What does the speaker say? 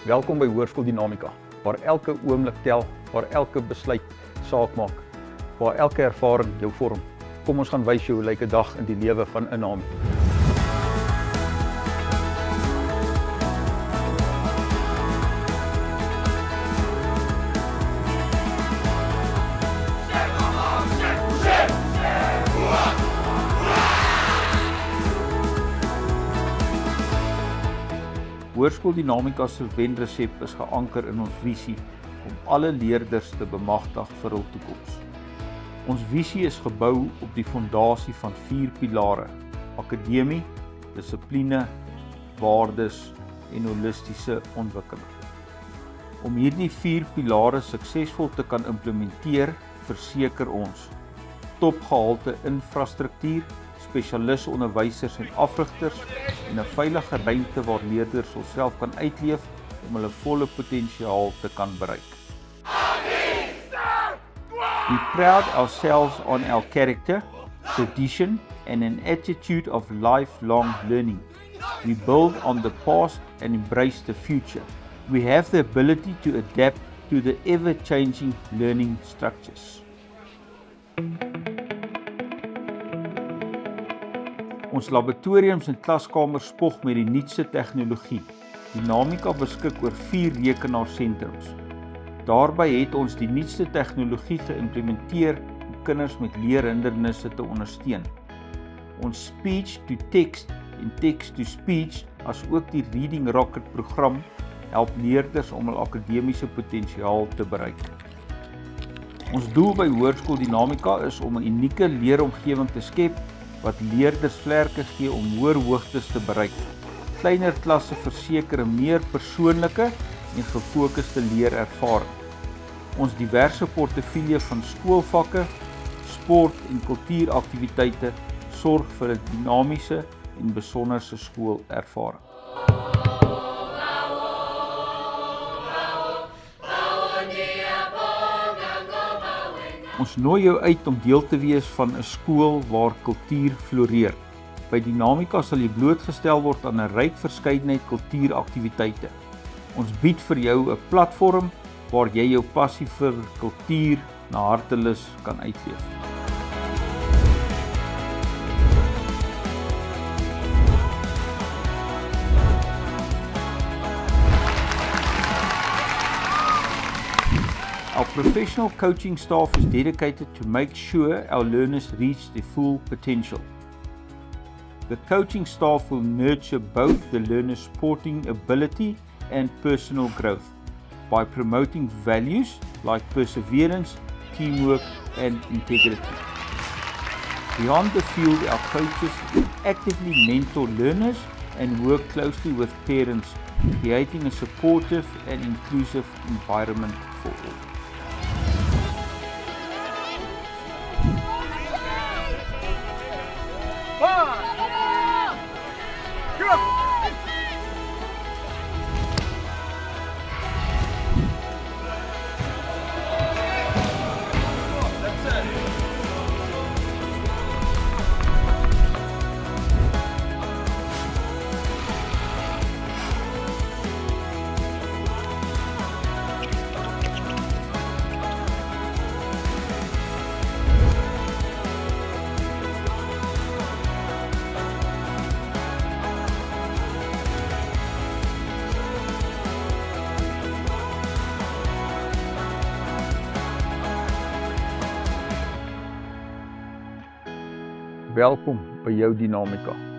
Welkom by Hoërskool Dinamika, waar elke oomblik tel, waar elke besluit saak maak, waar elke ervaring jou vorm. Kom ons gaan wys jou hoe lyk 'n dag in die lewe van 'n Nami. Hoërskool Dinamika se wenresep is geanker in ons visie om alle leerders te bemagtig vir hul toekoms. Ons visie is gebou op die fondasie van 4 pilare: akademie, dissipline, waardes en holistiese ontwikkeling. Om hierdie 4 pilare suksesvol te kan implementeer, verseker ons topgehalte infrastruktuur, spesialisonderwysers en afrigters en 'n veilige ruimte waar leerders hulself kan uitleef om hulle volle potensiaal te kan bereik. We pride ourselves on our character, tradition and an attitude of lifelong learning. We build on the past and embrace the future. We have the ability to adapt to the ever-changing learning structures. Ons laboratoriums en klaskamers spog met die nuutste tegnologie. Dinamika beskik oor 4 rekenaarsentrums. Daarbey het ons die nuutste tegnologie geïmplementeer om kinders met leerhindernisse te ondersteun. Ons speech-to-text en text-to-speech, asook die Reading Rocket program, help leerders om hul akademiese potensiaal te bereik. Ons doel by Hoërskool Dinamika is om 'n unieke leeromgewing te skep wat leerders vlerke gee om hoër hoogtes te bereik. Kleiner klasse verseker 'n meer persoonlike en gefokusde leerervaring. Ons diverse portefeulje van skoolvakke, sport en kultuuraktiwiteite sorg vir 'n dinamiese en besonderse skoolervaring. Ons nooi jou uit om deel te wees van 'n skool waar kultuur floreer. By Dinamika sal jy blootgestel word aan 'n ryk verskeidenheid kultuuraktiwiteite. Ons bied vir jou 'n platform waar jy jou passie vir kultuur na hartelus kan uitleef. Our professional coaching staff is dedicated to make sure our learners reach their full potential. The coaching staff will nurture both the learner's sporting ability and personal growth by promoting values like perseverance, teamwork, and integrity. Beyond the field, our coaches actively mentor learners and work closely with parents, creating a supportive and inclusive environment for all. Welkom by jou Dinamika.